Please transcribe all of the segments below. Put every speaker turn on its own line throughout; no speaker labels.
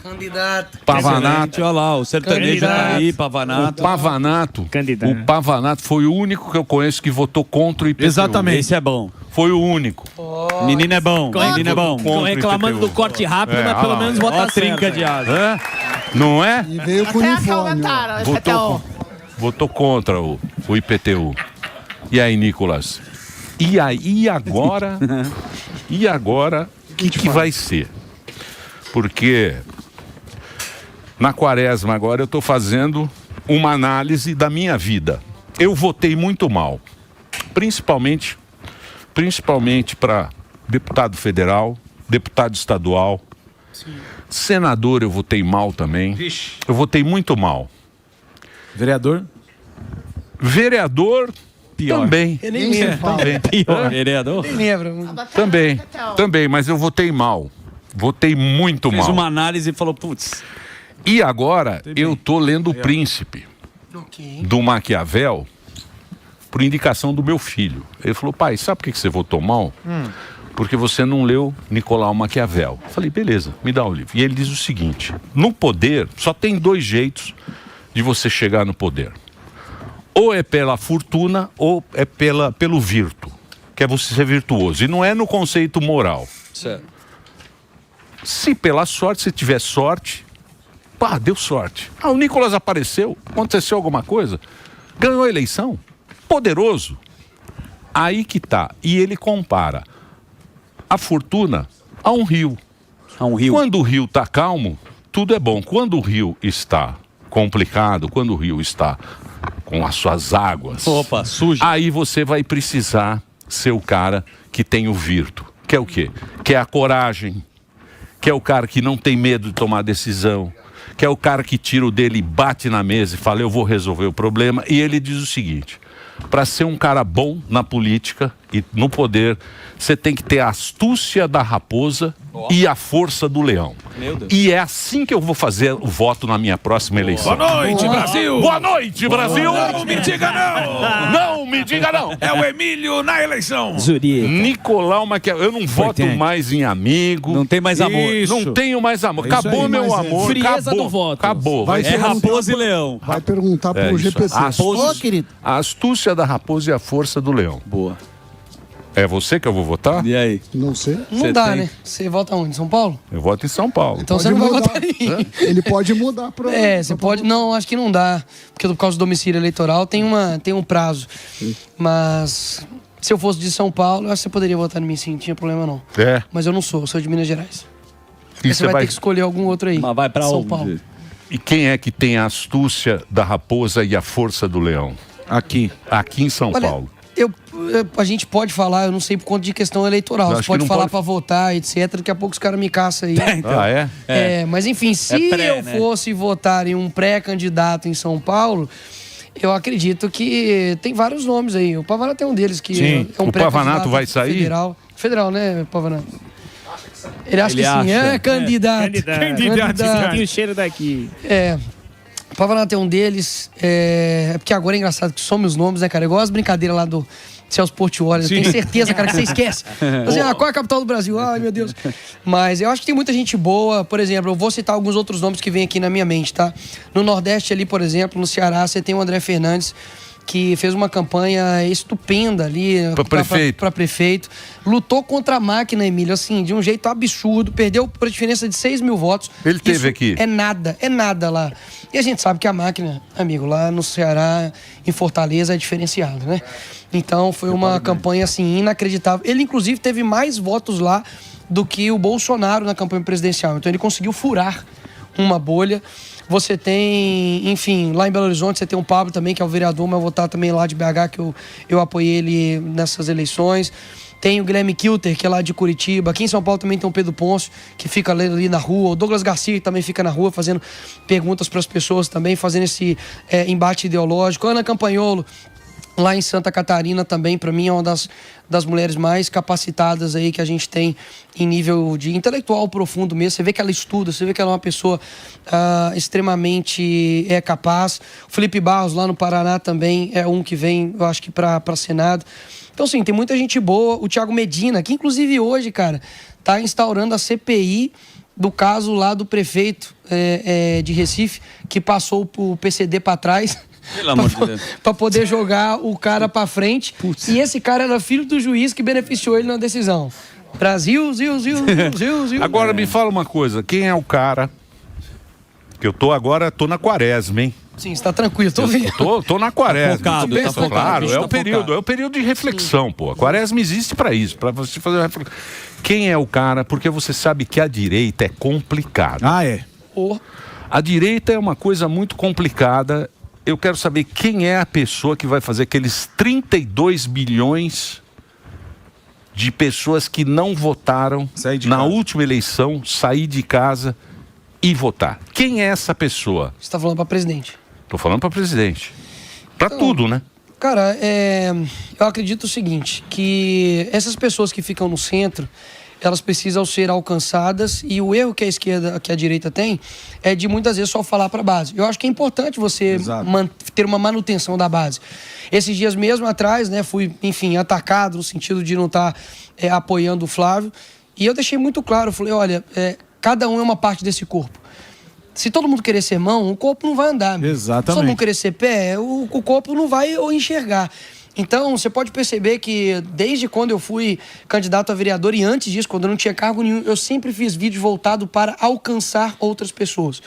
Candidato.
Pavanato.
Olha lá, o sertanejo tá aí, Pavanato.
O Pavanato foi o único que eu conheço que votou contra o IPTU.
Exatamente. Esse é bom.
Foi o único.
Menino é bom. Menino é bom.
Estão reclamando do corte rápido, mas pelo menos votar
trinca de asa.
Não é?
E veio com uniforme.
Votou contra o IPTU. E aí, Nicolas? E agora? E agora, o que vai ser? Porque na quaresma agora eu estou fazendo uma análise da minha vida. Eu votei muito mal. Principalmente para deputado federal, deputado estadual. Sim. Senador eu votei mal também. Vixe. Eu votei muito mal.
Vereador?
Vereador... Pior. Também.
Eu nem lembro.
Também.
Pior. Vereador?
Nem lembro.
Também, mas eu votei mal. Votei muito mal.
Fez uma análise e falou, putz.
E agora eu tô lendo O Príncipe, do Maquiavel, por indicação do meu filho. Ele falou, pai, sabe por que você votou mal? Porque você não leu Nicolau Maquiavel. Eu falei, beleza, me dá o livro. E ele diz o seguinte, no poder só tem 2 jeitos de você chegar no poder. Ou é pela fortuna ou é pelo virto, que é você ser virtuoso. E não é no conceito moral.
Certo.
Se pela sorte, se tiver sorte, pá, deu sorte. O Nicolas apareceu, aconteceu alguma coisa, ganhou a eleição, poderoso. Aí que tá. E ele compara a fortuna a um rio. Quando o rio tá calmo, tudo é bom. Quando o rio está complicado, quando o rio está com as suas águas,
sujo,
aí você vai precisar ser o cara que tem o virto. Que é o quê? Que é a coragem, que é o cara que não tem medo de tomar decisão, que é o cara que tira o dele e bate na mesa e fala, eu vou resolver o problema. E ele diz o seguinte, para ser um cara bom na política e no poder, você tem que ter a astúcia da raposa e a força do leão.
Meu Deus.
E é assim que eu vou fazer o voto na minha próxima eleição.
Boa noite, Brasil!
Boa noite, Brasil!
Não me diga não!
Não me diga não!
É o Emílio na eleição!
Nicolau Maquiavel. Eu não voto mais em amigo.
Não tem mais amor.
Não tenho mais amor. Acabou meu amor.
Frieza do voto.
Acabou.
É raposa e leão.
Vai perguntar pro GPC.
A astúcia da raposa e a força do leão.
Boa.
É você que eu vou votar?
E aí?
Não sei.
Não dá, né? Você vota onde? Em São Paulo?
Eu voto em São Paulo.
Então você não vai votar em mim.
Ele pode mudar pra...
você pode... Não, acho que não dá. Porque por causa do domicílio eleitoral tem um prazo. Mas se eu fosse de São Paulo, eu acho que você poderia votar em mim sim, não tinha problema não.
É.
Mas eu não sou de Minas Gerais.
E
você vai ter que escolher algum outro aí.
Mas vai pra
São
onde?
Paulo.
E quem é que tem a astúcia da raposa e a força do leão?
Aqui.
Aqui em São Paulo.
A gente pode falar, eu não sei por conta de questão eleitoral. Você pode falar pra votar, etc. Daqui a pouco os caras me caçam aí.
Então.
Mas enfim, se eu fosse votar em um pré-candidato em São Paulo, eu acredito que tem vários nomes aí. O Pavanato é um deles que é um
o Pavanato vai sair?
Federal, né, Pavanato? Ele acha que sim, candidato.
Candidato. Tem o cheiro daqui.
O Pavanato é um deles. É porque agora é engraçado que some os nomes, né, cara? Igual as brincadeiras lá do Celso Portiolli. Eu tenho certeza, cara, que você esquece. Assim, qual é a capital do Brasil? Ai, meu Deus. Mas eu acho que tem muita gente boa. Por exemplo, eu vou citar alguns outros nomes que vêm aqui na minha mente, tá? No Nordeste ali, por exemplo, no Ceará, você tem o André Fernandes, que fez uma campanha estupenda ali para prefeito. Lutou contra a máquina, Emílio, assim, de um jeito absurdo. Perdeu por diferença de 6 mil votos.
Ele teve aqui.
É nada lá. E a gente sabe que a máquina, amigo, lá no Ceará, em Fortaleza, é diferenciada, né? Então foi uma campanha, assim, inacreditável. Ele, inclusive, teve mais votos lá do que o Bolsonaro na campanha presidencial. Então ele conseguiu furar uma bolha. Você tem, enfim, lá em Belo Horizonte, você tem o Pablo também, que é o vereador, mas eu vou estar também lá de BH, que eu apoiei ele nessas eleições. Tem o Guilherme Kilter, que é lá de Curitiba. Aqui em São Paulo também tem o Pedro Ponce, que fica ali na rua. O Douglas Garcia, que também fica na rua, fazendo perguntas para as pessoas também, fazendo esse embate ideológico. Ana Campanholo, lá em Santa Catarina também, para mim, é uma das mulheres mais capacitadas aí que a gente tem em nível de intelectual profundo mesmo. Você vê que ela estuda, você vê que ela é uma pessoa extremamente capaz. O Felipe Barros, lá no Paraná, também é um que vem, eu acho que para Senado. Então, sim, tem muita gente boa. O Thiago Medina, que inclusive hoje, cara, está instaurando a CPI do caso lá do prefeito de Recife, que passou o PCD para trás.
Pelo amor de Deus.
Para poder jogar o cara para frente. Putz. E esse cara era filho do juiz que beneficiou ele na decisão. Brasil, Zil.
Agora me fala uma coisa, quem é o cara que eu tô na quaresma, hein?
Sim, está tranquilo, tô vendo.
Tô na quaresma.
Focado, tá focado,
claro, é
focado.
o período de reflexão, pô. A quaresma existe para isso, para você fazer uma reflexão. Quem é o cara? Porque você sabe que a direita é complicada.
Ah, é?
A direita é uma coisa muito complicada. Eu quero saber quem é a pessoa que vai fazer aqueles 32 bilhões de pessoas que não votaram na última eleição, sair de casa e votar. Quem é essa pessoa?
Você está falando para presidente?
Estou falando para presidente. Para tudo, né?
Cara, eu acredito o seguinte, que essas pessoas que ficam no centro, elas precisam ser alcançadas, e o erro que a esquerda, que a direita tem, é de muitas vezes só falar para a base. Eu acho que é importante você ter uma manutenção da base. Esses dias mesmo atrás, né, fui, enfim, atacado no sentido de não estar apoiando o Flávio, e eu deixei muito claro, eu falei, olha, cada um é uma parte desse corpo. Se todo mundo querer ser mão, o corpo não vai andar.
Exatamente.
Se todo mundo querer ser pé, o corpo não vai enxergar. Então, você pode perceber que desde quando eu fui candidato a vereador e antes disso, quando eu não tinha cargo nenhum, eu sempre fiz vídeos voltados para alcançar outras pessoas.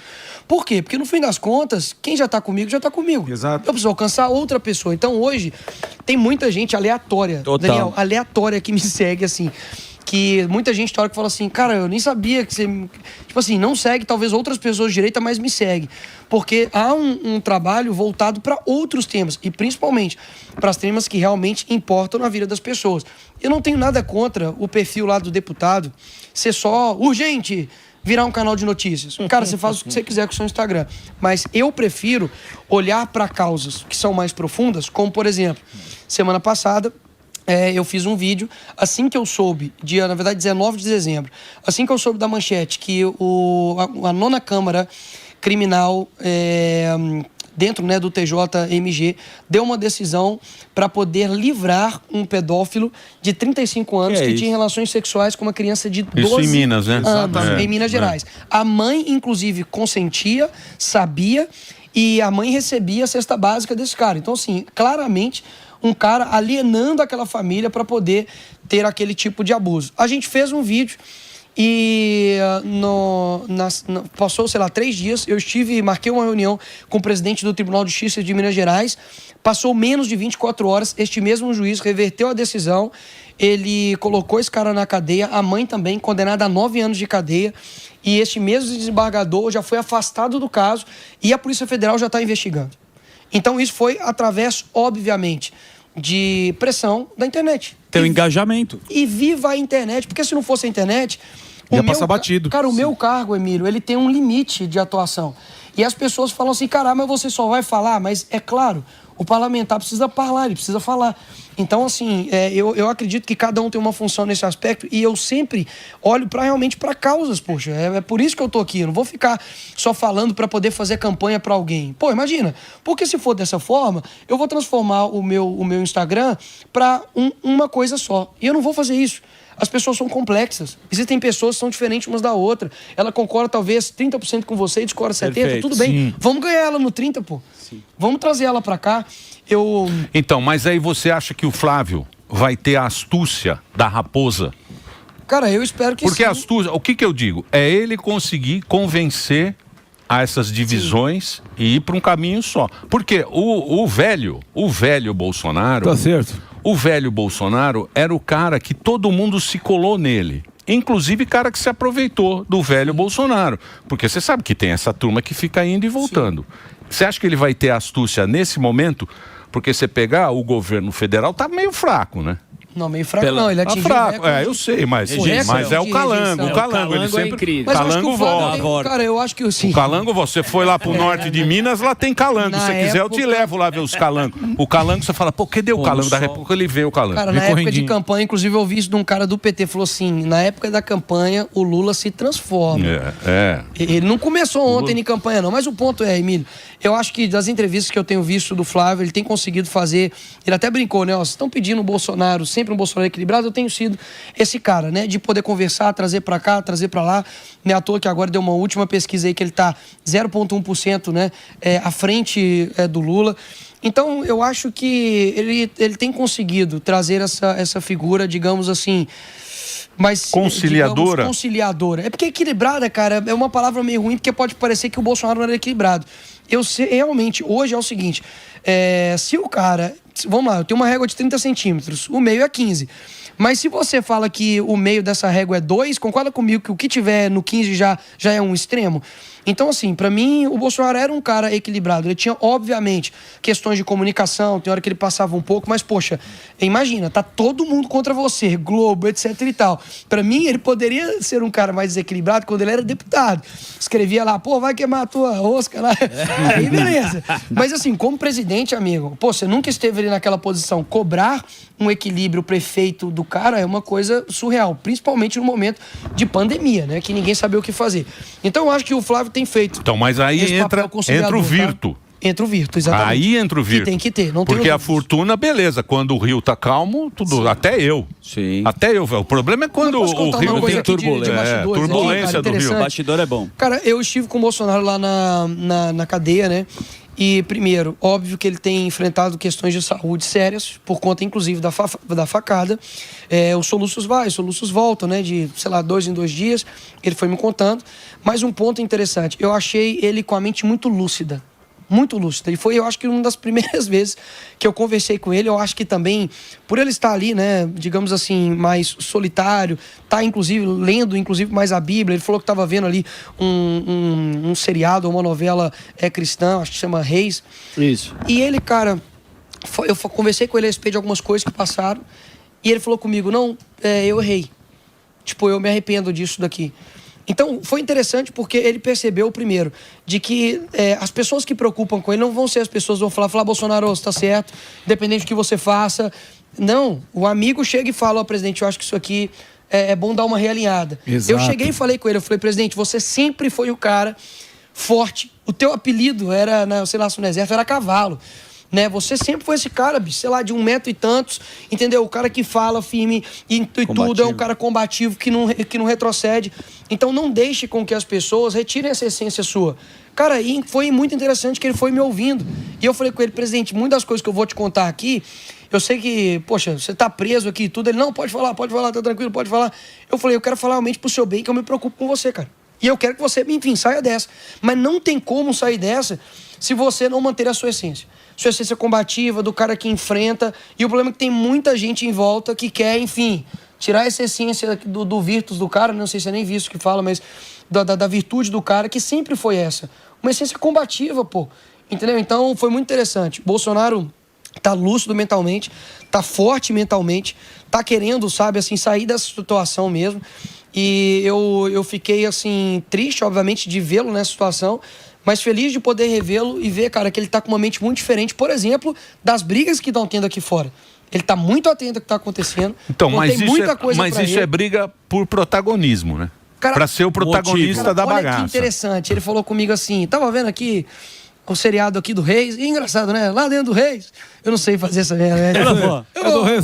Por quê? Porque no fim das contas, quem já está comigo, já está comigo.
Exato.
Eu preciso alcançar outra pessoa. Então, hoje, tem muita gente aleatória,
Total.
Daniel, aleatória que me segue, assim, que muita gente que fala assim, cara, eu nem sabia que você... Tipo assim, não segue talvez outras pessoas de direita, mas me segue. Porque há um trabalho voltado para outros temas, e principalmente para os temas que realmente importam na vida das pessoas. Eu não tenho nada contra o perfil lá do deputado ser só urgente, virar um canal de notícias. Cara, você faz o que você quiser com o seu Instagram. Mas eu prefiro olhar para causas que são mais profundas, como, por exemplo, semana passada, eu fiz um vídeo, assim que eu soube, na verdade 19 de dezembro, assim que eu soube da manchete que a 9ª Câmara Criminal, dentro, né, do TJMG, deu uma decisão para poder livrar um pedófilo de 35 anos que tinha relações sexuais com uma criança de 12
isso em Minas, né?
anos, em Minas Gerais. A mãe, inclusive, consentia, sabia, e a mãe recebia a cesta básica desse cara. Então, assim, claramente, um cara alienando aquela família para poder ter aquele tipo de abuso. A gente fez um vídeo e passou, sei lá, 3 dias, eu marquei uma reunião com o presidente do Tribunal de Justiça de Minas Gerais, passou menos de 24 horas, este mesmo juiz reverteu a decisão, ele colocou esse cara na cadeia, a mãe também, condenada a 9 anos de cadeia, e este mesmo desembargador já foi afastado do caso e a Polícia Federal já está investigando. Então isso foi através, obviamente, de pressão da internet.
Tem um engajamento.
E viva a internet, porque se não fosse a internet...
Ia passar batido.
Cara, o meu cargo, Emílio, ele tem um limite de atuação. E as pessoas falam assim, caramba, mas você só vai falar? Mas é claro, o parlamentar precisa falar, ele precisa falar. Então, assim, eu acredito que cada um tem uma função nesse aspecto e eu sempre olho realmente para causas, poxa. É por isso que eu tô aqui. Eu não vou ficar só falando para poder fazer campanha para alguém. Pô, imagina. Porque se for dessa forma, eu vou transformar o meu Instagram para uma coisa só. E eu não vou fazer isso. As pessoas são complexas. Existem pessoas que são diferentes umas da outra. Ela concorda talvez 30% com você e discorda 70%.
Perfeito,
tudo bem.
sim.
Vamos ganhar ela no 30%, pô. Sim. Vamos trazer ela para cá.
Então, mas aí você acha que o Flávio vai ter a astúcia da raposa?
Cara, eu espero que
Porque
sim.
a astúcia, o que eu digo? É ele conseguir convencer a essas divisões e ir para um caminho só. Porque o velho Bolsonaro...
Tá certo.
O velho Bolsonaro era o cara que todo mundo se colou nele. Inclusive cara que se aproveitou do velho Bolsonaro. Porque você sabe que tem essa turma que fica indo e voltando. Você acha que ele vai ter astúcia nesse momento? Porque você pegar o governo federal, tá meio fraco, né?
Não, meio fraco não, ele atingiu
fraco, eu sei, mas é o Calango. O Calango, ele sempre...
incrível.
Mas eu acho que
Calango
o Flávio
volta.
cara, eu acho que sim.
O Calango, você foi lá pro norte de Minas, lá tem Calango. Se você quiser, eu te levo lá ver os Calangos. O Calango, você fala, pô, cadê o Calango da República? Ele vê o Calango.
Cara, na época de campanha, inclusive eu vi isso de um cara do PT, falou assim, na época da campanha, o Lula se transforma. Ele não começou ontem em campanha não, mas o ponto é, Emílio, eu acho que das entrevistas que eu tenho visto do Flávio, ele tem conseguido fazer, ele até brincou, né, ó, vocês estão pedindo o Bolsonaro sempre sempre um Bolsonaro equilibrado, eu tenho sido esse cara, né? De poder conversar, trazer para cá, trazer para lá. Não é à toa que agora deu uma última pesquisa aí que ele tá 0,1%, né? À frente do Lula. Então, eu acho que ele tem conseguido trazer essa figura, digamos assim, mais...
Conciliadora?
Digamos, conciliadora. É porque equilibrada, cara, é uma palavra meio ruim, porque pode parecer que o Bolsonaro não era equilibrado. Eu sei, realmente, hoje é o seguinte, se o cara... Vamos lá, eu tenho uma régua de 30 centímetros, o meio é 15. Mas se você fala que o meio dessa régua é 2, concorda comigo que o que tiver no 15 já é um extremo? Então, assim, pra mim, o Bolsonaro era um cara equilibrado. Ele tinha, obviamente, questões de comunicação, tem hora que ele passava um pouco, mas, poxa, imagina, tá todo mundo contra você, Globo, etc e tal. Pra mim, ele poderia ser um cara mais desequilibrado quando ele era deputado. Escrevia lá, pô, vai queimar a tua rosca lá. Aí, beleza. Mas, assim, como presidente, amigo, pô, você nunca esteve ali naquela posição. Cobrar um equilíbrio prefeito do cara é uma coisa surreal, principalmente no momento de pandemia, né? Que ninguém sabia o que fazer. Então, eu acho que o Flávio tem feito.
Então, mas aí entra o Virto.
Tá? Entra o Virto, exatamente.
Aí entra o Virto.
Que tem que ter, não tem
porque a
outros.
fortuna, beleza, quando o rio tá calmo, tudo,
Sim.
até eu.
Sim.
Até eu. O problema é quando
Mas posso
o
contar
rio
uma coisa
tem
aqui de bastidores,
turbulência
cara,
do rio.
interessante.
Bastidor é bom.
Cara, eu estive com o Bolsonaro lá na cadeia, né? E, primeiro, óbvio que ele tem enfrentado questões de saúde sérias, por conta, inclusive, da facada. Os soluços vai, os soluços voltam, né? De, sei lá, 2 em 2 dias. Ele foi me contando. Mas um ponto interessante, eu achei ele com a mente muito lúcida. Muito lúcida. E foi, eu acho que uma das primeiras vezes que eu conversei com ele, eu acho que também, por ele estar ali, né, digamos assim, mais solitário, tá, inclusive, lendo, inclusive, mais a Bíblia. Ele falou que estava vendo ali um seriado, uma novela cristã, acho que chama Reis.
Isso.
E ele, cara, eu conversei com ele a respeito de algumas coisas que passaram, e ele falou comigo, não, eu errei. Tipo, eu me arrependo disso daqui. Então, foi interessante porque ele percebeu, primeiro, de que as pessoas que preocupam com ele não vão ser as pessoas que vão falar, Bolsonaro, você tá certo, independente do que você faça. Não, o amigo chega e fala, presidente, eu acho que isso aqui é bom dar uma realinhada.
Exato.
Eu cheguei e falei com ele, eu falei, presidente, você sempre foi o cara forte. O teu apelido era, sei lá, se no exército, era cavalo. Né? Você sempre foi esse cara, bicho, sei lá, de 1 metro e tantos, entendeu? O cara que fala firme e tudo, é um cara combativo que não retrocede. Então não deixe com que as pessoas retirem essa essência sua. Cara, e foi muito interessante que ele foi me ouvindo. E eu falei com ele, presidente, muitas das coisas que eu vou te contar aqui, eu sei que, poxa, você tá preso aqui e tudo. Ele, não, pode falar, tá tranquilo, pode falar. Eu falei, eu quero falar realmente pro seu bem, que eu me preocupo com você, cara. E eu quero que você, enfim, saia dessa. Mas não tem como sair dessa se você não manter a sua essência. Sua essência combativa, do cara que enfrenta. E o problema é que tem muita gente em volta que quer, enfim, tirar essa essência do virtus do cara, não sei se é nem visto que fala, mas da virtude do cara, que sempre foi essa. Uma essência combativa, pô. Entendeu? Então, foi muito interessante. Bolsonaro tá lúcido mentalmente, tá forte mentalmente, tá querendo, sabe, assim, sair dessa situação mesmo. E eu fiquei, assim, triste, obviamente, de vê-lo nessa situação, mas feliz de poder revê-lo e ver, cara, que ele tá com uma mente muito diferente, por exemplo, das brigas que estão tendo aqui fora. Ele tá muito atento ao que tá acontecendo.
Então, mas
isso
é briga por protagonismo, né?
Cara,
pra ser o protagonista da bagaça.
Olha que interessante, ele falou comigo assim, tava vendo aqui o seriado aqui do Reis, e engraçado, né? Lá dentro do Reis, eu não sei fazer essa merda, né?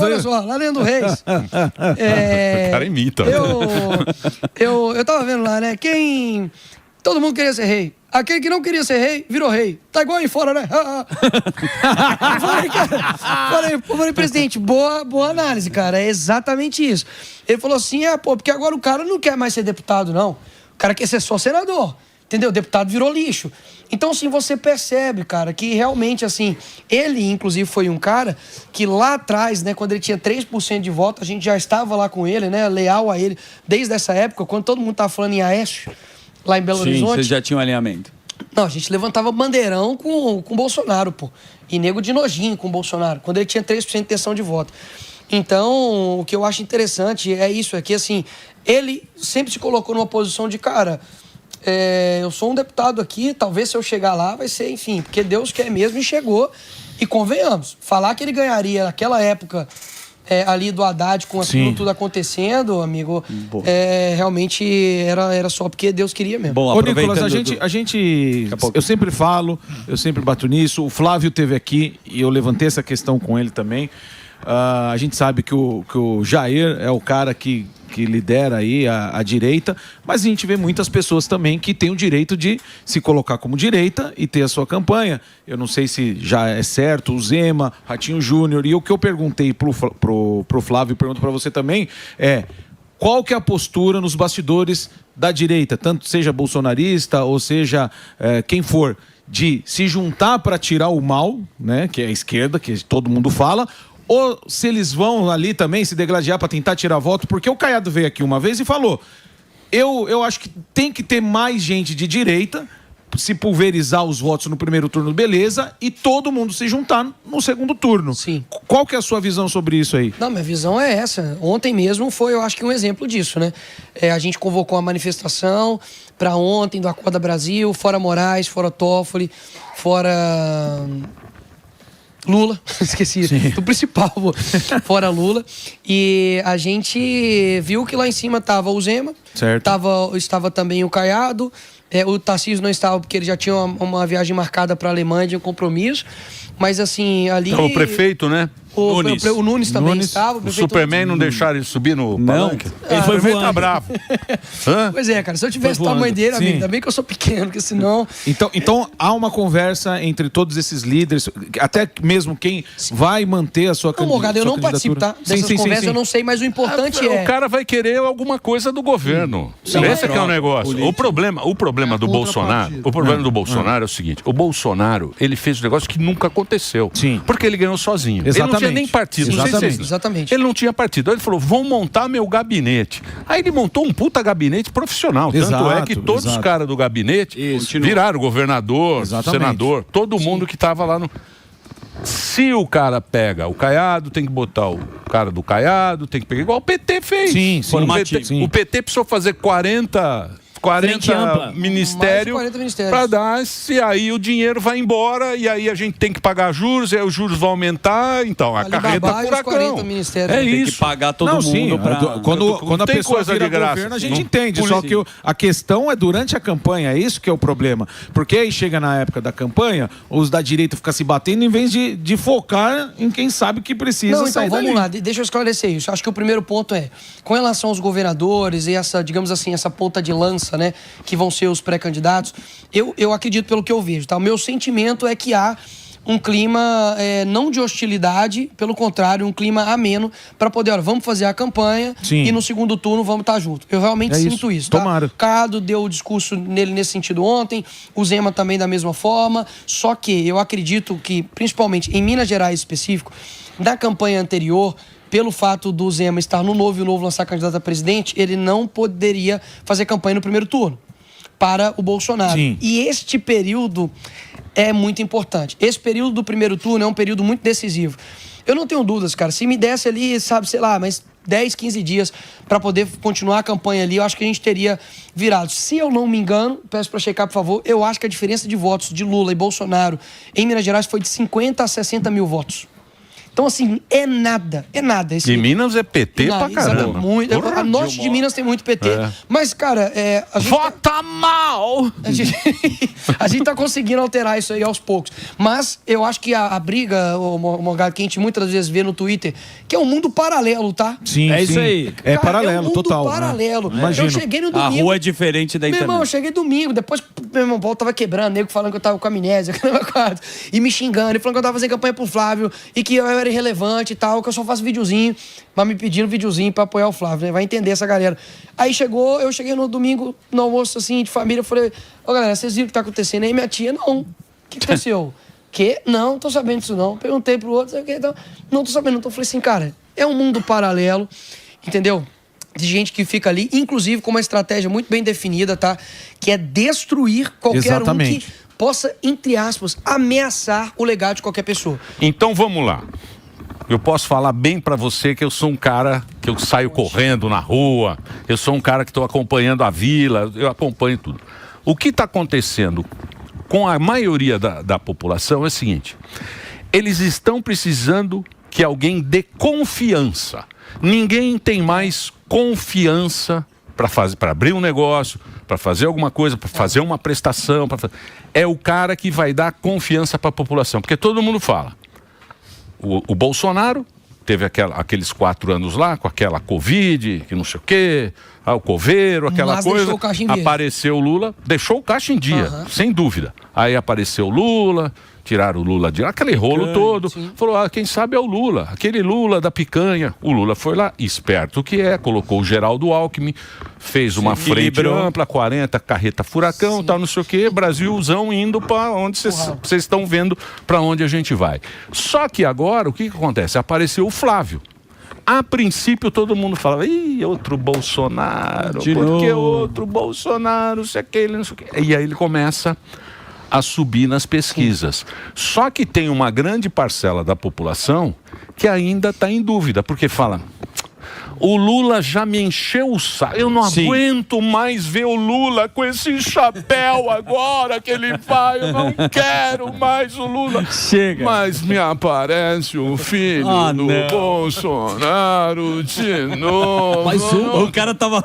Olha só, lá dentro do Reis.
O cara imita.
Eu tava vendo lá, né? Todo mundo queria ser rei. Aquele que não queria ser rei, virou rei. Tá igual aí fora, né? Falei, presidente, boa análise, cara. É exatamente isso. Ele falou assim, porque agora o cara não quer mais ser deputado, não. O cara quer ser só senador. Entendeu? O deputado virou lixo. Então, assim, você percebe, cara, que realmente, assim, ele, inclusive, foi um cara que lá atrás, né, quando ele tinha 3% de voto, a gente já estava lá com ele, né, leal a ele, desde essa época, quando todo mundo tava falando em Aécio, lá em Belo Horizonte.
Vocês já tinham um alinhamento.
Não, a gente levantava bandeirão com o Bolsonaro, pô. E nego de nojinho com o Bolsonaro, quando ele tinha 3% de intenção de voto. Então, o que eu acho interessante é isso, é que, assim, ele sempre se colocou numa posição de, cara, eu sou um deputado aqui, talvez se eu chegar lá vai ser, enfim, porque Deus quer mesmo e chegou. E convenhamos, falar que ele ganharia naquela época ali do Haddad com aquilo tudo acontecendo, amigo, realmente era só porque Deus queria mesmo.
Bom, Nicolas, a gente eu sempre falo, eu sempre bato nisso, o Flávio esteve aqui e eu levantei essa questão com ele também. A gente sabe que o Jair é o cara que lidera aí a direita, mas a gente vê muitas pessoas também que têm o direito de se colocar como direita e ter a sua campanha. Eu não sei se já é certo, o Zema, Ratinho Júnior, e o que eu perguntei pro Flávio, pergunto para você também, qual que é a postura nos bastidores da direita, tanto seja bolsonarista ou seja quem for, de se juntar para tirar o mal, né, que é a esquerda, que todo mundo fala, ou se eles vão ali também se degladiar para tentar tirar voto, porque o Caiado veio aqui uma vez e falou, eu acho que tem que ter mais gente de direita, se pulverizar os votos no primeiro turno, beleza, e todo mundo se juntar no segundo turno.
Sim.
Qual que é a sua visão sobre isso aí?
Não, minha visão é essa. Ontem mesmo foi, eu acho que um exemplo disso, né? A gente convocou uma manifestação para ontem do Acorda Brasil, fora Moraes, fora Toffoli, fora Lula, esqueci do principal, fora Lula. E a gente viu que lá em cima tava o Zema, estava também o Caiado, o Tarcísio não estava porque ele já tinha uma viagem marcada para a Alemanha de um compromisso, mas assim, ali...
Então, o prefeito, né?
O Nunes também estava.
O Superman não deixaram ele subir no palanque?
Ele foi voando.
Tá bravo.
Pois é, cara, se eu tivesse o tamanho dele, amigo, ainda bem que eu sou pequeno, porque senão...
Então há uma conversa entre todos esses líderes, até mesmo quem vai manter a sua candidatura.
Morgado, eu não participo, tá? Dessas conversas eu não sei, mas o importante
O cara vai querer alguma coisa do governo. Esse que é o negócio. O problema do Bolsonaro, é o seguinte, o Bolsonaro, ele fez um negócio que nunca aconteceu.
Sim.
Porque ele ganhou sozinho.
Exatamente.
Ele não tinha nem partido.
Exatamente.
Ele não tinha partido. Aí ele falou, vou montar meu gabinete. Aí ele montou um puta gabinete profissional. Tanto é que todos os caras do gabinete viraram governador, senador, todo mundo que estava lá no... Se o cara pega o Caiado, tem que botar o cara do Caiado, tem que pegar igual o PT fez.
Sim.
O PT precisou fazer 40 ministérios para dar, e aí o dinheiro vai embora, e aí a gente tem que pagar juros, e aí os juros vão aumentar, então a carreta furacão.
É
Tem
isso.
que pagar todo mundo.
Sim, quando a pessoa vira governo, a gente entende, só que a questão é durante a campanha, é isso que é o problema. Porque aí chega na época da campanha, os da direita ficam se batendo em vez de focar em quem sabe que precisa sair
vamos
dali.
lá, deixa eu esclarecer isso. Acho que o primeiro ponto é, com relação aos governadores e essa, digamos assim, essa ponta de lança, né, que vão ser os pré-candidatos, eu acredito pelo que eu vejo, tá? O meu sentimento é que há um clima não de hostilidade, pelo contrário, um clima ameno para poder, olha, vamos fazer a campanha e no segundo turno vamos estar juntos. Eu realmente sinto isso, tá?
Tomara.
O Cado deu o discurso nele nesse sentido ontem, o Zema também da mesma forma, só que eu acredito que, principalmente em Minas Gerais específico, na campanha anterior, pelo fato do Zema estar no Novo e o Novo lançar candidato a presidente, ele não poderia fazer campanha no primeiro turno para o Bolsonaro.
Sim.
E este período é muito importante. Esse período do primeiro turno é um período muito decisivo. Eu não tenho dúvidas, cara. Se me desse ali, sabe, sei lá, mas 10, 15 dias para poder continuar a campanha ali, eu acho que a gente teria virado. Se eu não me engano, peço para checar, por favor, eu acho que a diferença de votos de Lula e Bolsonaro em Minas Gerais foi de 50 a 60 mil votos. Então, assim, é nada.
E Minas é PT pra caramba.
Muito. A norte de Minas tem muito PT. Mas, cara, a gente
vota mal!
A gente tá conseguindo alterar isso aí aos poucos. Mas eu acho que a briga, o Morgado, que a gente muitas vezes vê no Twitter, que é um mundo paralelo, tá?
Sim,
isso aí.
É
Cara,
paralelo,
é um mundo
total.
paralelo.
Né?
Eu cheguei no domingo.
A rua é diferente da
Meu
internet.
irmão, eu cheguei domingo, depois meu irmão Paulo tava quebrando, nego falando que eu tava com amnésia, e me xingando, e falando que eu tava fazendo campanha pro Flávio, e que eu era irrelevante e tal, que eu só faço videozinho, mas me pedindo videozinho pra apoiar o Flávio, né? Vai entender essa galera. Aí eu cheguei no domingo, no almoço, assim, de família, eu falei, galera, vocês viram o que tá acontecendo aí? Minha tia, não. O que aconteceu? Que? Não, tô sabendo disso não. Perguntei pro outro, então, não tô sabendo. Então eu falei assim, cara, é um mundo paralelo, entendeu? De gente que fica ali, inclusive com uma estratégia muito bem definida, tá? Que é destruir qualquer um que possa, entre aspas, ameaçar o legado de qualquer pessoa.
Então vamos lá. Eu posso falar bem pra você que eu sou um cara que eu saio correndo na rua, eu sou um cara que estou acompanhando a vila, eu acompanho tudo. O que está acontecendo com a maioria da população é o seguinte: eles estão precisando que alguém dê confiança. Ninguém tem mais confiança para abrir um negócio, para fazer alguma coisa, para fazer uma prestação. É o cara que vai dar confiança para a população. Porque todo mundo fala. O Bolsonaro teve aqueles 4 anos lá, com aquela Covid, que não sei o quê, o coveiro, aquela
Mas
coisa.
deixou o caixa em dia.
Apareceu o Lula, deixou o caixa em dia, sem dúvida. Aí apareceu o Lula, tiraram o Lula de lá, aquele rolo todo.
sim.
Falou, quem sabe é o Lula, aquele Lula da picanha. O Lula foi lá, esperto que é, colocou o Geraldo Alckmin, fez uma frente ampla, 40, carreta furacão, tal, não sei o quê, Brasilzão indo para onde vocês estão vendo, para onde a gente vai. Só que agora, o que acontece? Apareceu o Flávio. A princípio todo mundo falava, ih, outro Bolsonaro, porque outro Bolsonaro, se aquele, não sei o quê. E aí ele começa a subir nas pesquisas. Só que tem uma grande parcela da população que ainda está em dúvida, porque fala, o Lula já me encheu o saco, eu não aguento mais ver o Lula com esse chapéu agora que ele vai, eu não quero mais o Lula.
Chega.
Mas me aparece o filho do Bolsonaro de novo.
Mas o cara tava,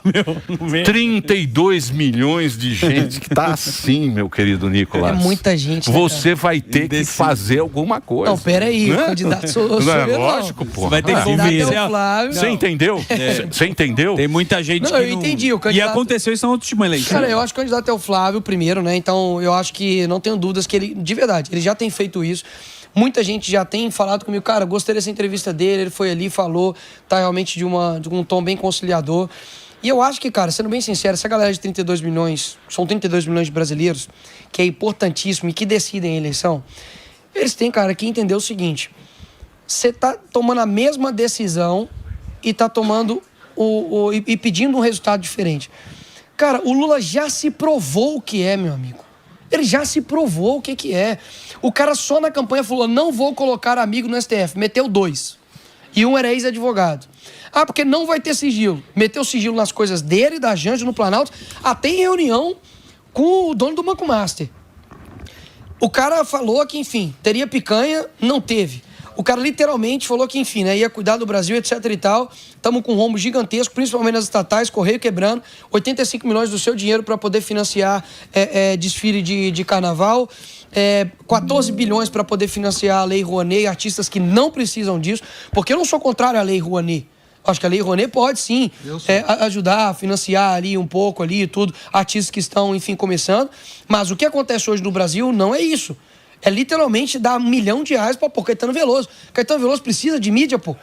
32 milhões de gente que tá assim, meu querido Nicolas.
É muita gente, né,
Você vai ter que fazer alguma coisa.
Não, peraí, o candidato sou
Não é
eu, não.
lógico, pô.
Vai ter que
Candidato é
convencer.
o Flávio.
Você entendeu? Você entendeu?
Tem muita gente
Não,
que
eu entendi, o candidato-
E aconteceu isso na última eleição.
Cara, eu acho que o candidato é o Flávio primeiro, né? Então, eu acho que não tenho dúvidas que ele, de verdade, ele já tem feito isso. Muita gente já tem falado comigo, cara, gostei dessa entrevista dele, ele foi ali, falou, tá realmente de um tom bem conciliador. E eu acho que, cara, sendo bem sincero, essa galera de 32 milhões, são 32 milhões de brasileiros, que é importantíssimo e que decidem a eleição, eles têm, cara, que entender o seguinte, você tá tomando a mesma decisão e tá tomando e pedindo um resultado diferente. Cara, o Lula já se provou o que é, meu amigo. Ele já se provou o que é. O cara só na campanha falou, não vou colocar amigo no STF. Meteu 2. E um era ex-advogado. Porque não vai ter sigilo. Meteu sigilo nas coisas dele, da Janja, no Planalto, até em reunião com o dono do Banco Master. O cara falou que, enfim, teria picanha, não teve. O cara literalmente falou que, enfim, né, ia cuidar do Brasil, etc e tal. Estamos com um rombo gigantesco, principalmente nas estatais, Correio quebrando. 85 milhões do seu dinheiro para poder financiar desfile de carnaval. 14 bilhões para poder financiar a Lei Rouanet, artistas que não precisam disso. Porque eu não sou contrário à Lei Rouanet. Acho que a Lei Rouanet pode, sim, ajudar a financiar ali um pouco, ali e tudo, artistas que estão, enfim, começando. Mas o que acontece hoje no Brasil não é isso. É literalmente dar R$1 milhão para Caetano Veloso. Caetano Veloso precisa de mídia, pô.